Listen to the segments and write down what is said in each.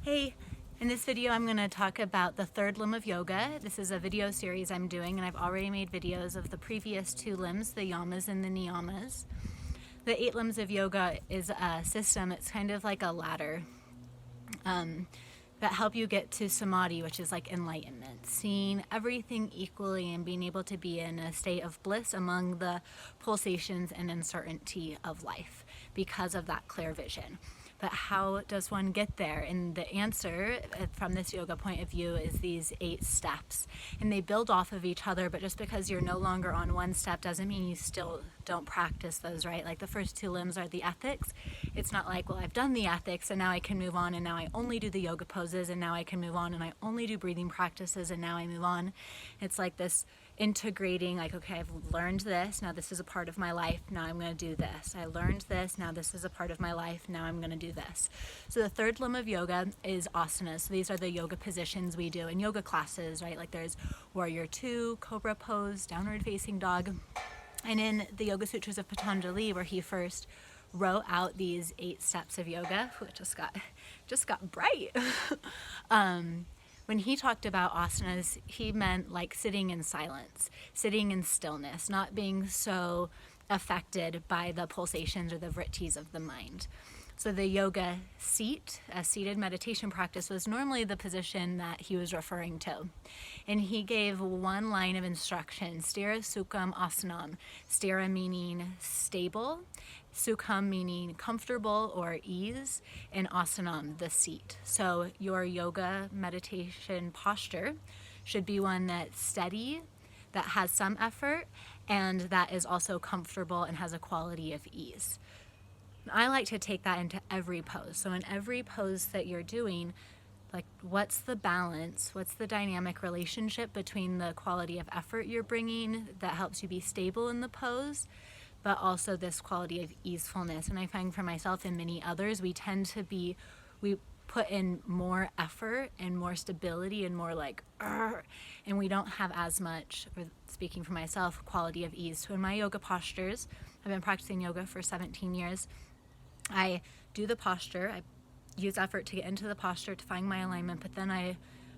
Hey, in this video I'm going to talk about the third limb of yoga. This is a video series I'm doing, and I've already made videos of the previous two limbs, the yamas and the niyamas. The 8 limbs of yoga is a system. It's kind of like a ladder that help you get to samadhi, which is like enlightenment, seeing everything equally and being able to be in a state of bliss among the pulsations and uncertainty of life because of that clear vision. But how does one get there? And the answer from this yoga point of view is these 8 steps. And they build off of each other, but just because you're no longer on one step doesn't mean you still don't practice those, right? Like the first 2 limbs are the ethics. It's not like, well, I've done the ethics and now I can move on and now I only do the yoga poses and now I can move on and I only do breathing practices and now I move on. It's like this integrating, like, okay, I've learned this, now this is a part of my life, now I'm going to do this. I learned this, now this is a part of my life, now I'm going to do this. So the third limb of yoga is asanas. So these are the yoga positions we do in yoga classes, right? Like there's warrior 2, cobra pose, downward facing dog. And in the Yoga Sutras of Patanjali, where he first wrote out these 8 steps of yoga, it just got bright. When he talked about asanas, he meant like sitting in silence, sitting in stillness, not being so affected by the pulsations or the vrittis of the mind. So the yoga seat, a seated meditation practice, was normally the position that he was referring to. And he gave one line of instruction, stira sukham asanam. Stira meaning stable, sukham meaning comfortable or ease, and asanam, the seat. So your yoga meditation posture should be one that's steady, that has some effort, and that is also comfortable and has a quality of ease. I like to take that into every pose. So in every pose that you're doing, like what's the balance, what's the dynamic relationship between the quality of effort you're bringing that helps you be stable in the pose, but also this quality of easefulness. And I find for myself and many others, we put in more effort and more stability and more like, and we don't have as much, or speaking for myself, quality of ease. So in my yoga postures, I've been practicing yoga for 17 years. I do the posture, I use effort to get into the posture to find my alignment, but then I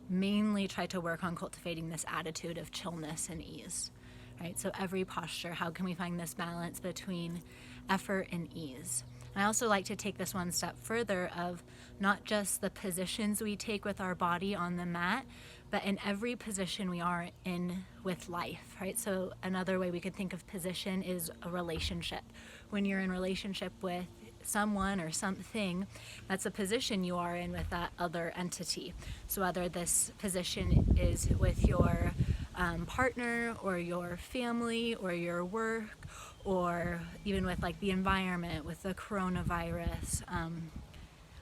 mainly try to work on cultivating this attitude of chillness and ease, right? So every posture, how can we find this balance between effort and ease? And I also like to take this one step further of not just the positions we take with our body on the mat, but in every position we are in with life, right? So another way we could think of position is a relationship. When you're in relationship with someone or something, that's a position you are in with that other entity. So whether this position is with your partner or your family or your work, or even with like the environment, with the coronavirus,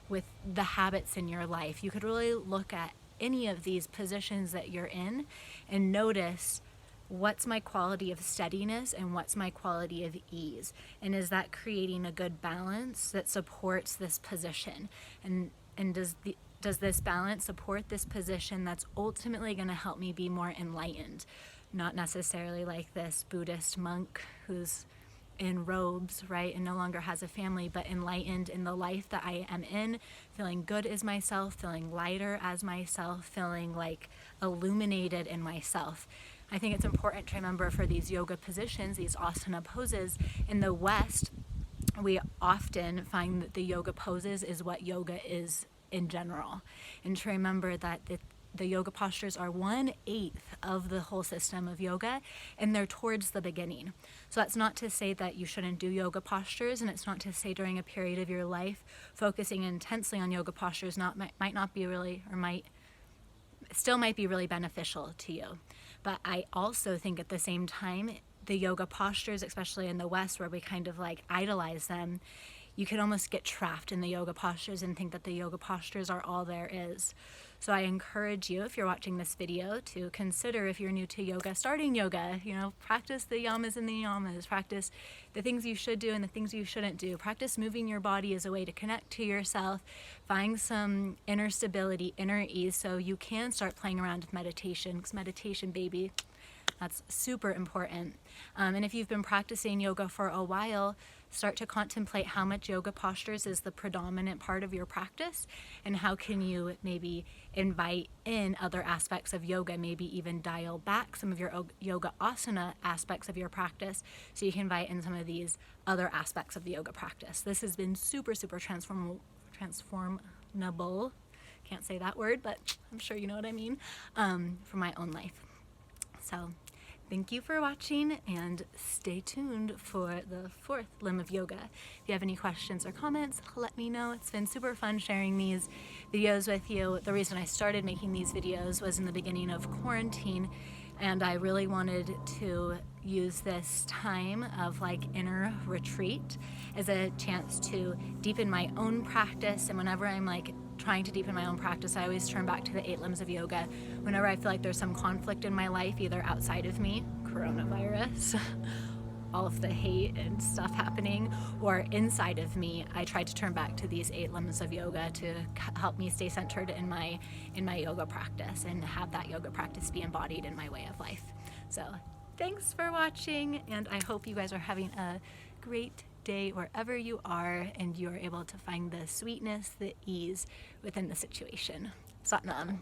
with the habits in your life, you could really look at any of these positions that you're in and notice, what's my quality of steadiness and what's my quality of ease? And is that creating a good balance that supports this position? And does this balance support this position that's ultimately going to help me be more enlightened? Not necessarily like this Buddhist monk who's in robes, right, and no longer has a family, but enlightened in the life that I am in, feeling good as myself, feeling lighter as myself, feeling like illuminated in myself. I think it's important to remember for these yoga positions, these asana poses, in the West, we often find that the yoga poses is what yoga is in general. And to remember that the yoga postures are 1/8 of the whole system of yoga, and they're towards the beginning. So that's not to say that you shouldn't do yoga postures, and it's not to say during a period of your life focusing intensely on yoga postures might not be really, or still might be really beneficial to you. But I also think at the same time, the yoga postures, especially in the West where we kind of like idolize them, you can almost get trapped in the yoga postures and think that the yoga postures are all there is. So I encourage you, if you're watching this video, to consider, if you're new to yoga, starting yoga, practice the yamas and the niyamas, practice the things you should do and the things you shouldn't do. Practice moving your body as a way to connect to yourself, find some inner stability, inner ease, so you can start playing around with meditation, because meditation, baby, that's super important. And if you've been practicing yoga for a while, start to contemplate how much yoga postures is the predominant part of your practice, and how can you maybe invite in other aspects of yoga, maybe even dial back some of your yoga asana aspects of your practice so you can invite in some of these other aspects of the yoga practice. This has been super transformable, can't say that word, but I'm sure you know what I mean, for my own life. So thank you for watching, and stay tuned for the fourth limb of yoga. If you have any questions or comments, let me know. It's been super fun sharing these videos with you. The reason I started making these videos was in the beginning of quarantine, and I really wanted to use this time of like inner retreat as a chance to deepen my own practice. And whenever I'm like trying to deepen my own practice, I always turn back to the 8 limbs of yoga. Whenever I feel like there's some conflict in my life, either outside of me, coronavirus, all of the hate and stuff happening, or inside of me, I try to turn back to these 8 limbs of yoga to help me stay centered in my yoga practice and have that yoga practice be embodied in my way of life. So thanks for watching, and I hope you guys are having a great day wherever you are, and you are able to find the sweetness, the ease within the situation. Satnam.